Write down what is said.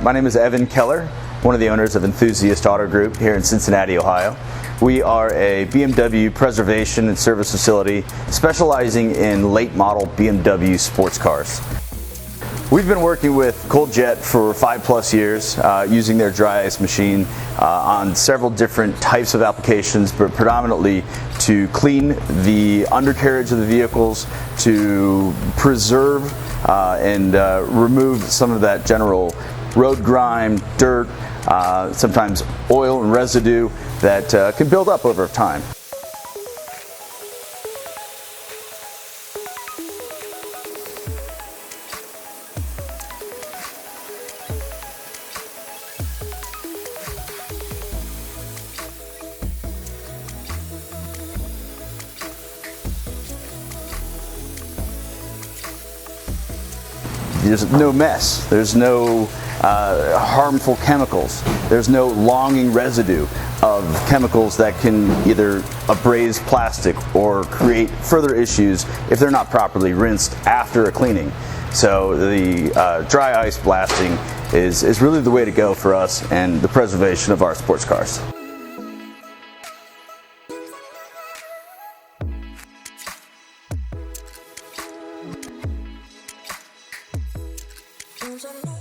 My name is Evan Keller, one of the owners of Enthusiast Auto Group here in Cincinnati, Ohio. We are a BMW preservation and service facility specializing in late model BMW sports cars. We've been working with Cold Jet for 5+ years using their dry ice machine on several different types of applications, but predominantly to clean the undercarriage of the vehicles, to preserve and remove some of that general road grime, dirt, sometimes oil and residue that can build up over time. There's no mess, there's no harmful chemicals, there's no longing residue of chemicals that can either abrase plastic or create further issues if they're not properly rinsed after a cleaning. So the dry ice blasting is really the way to go for us and the preservation of our sports cars. I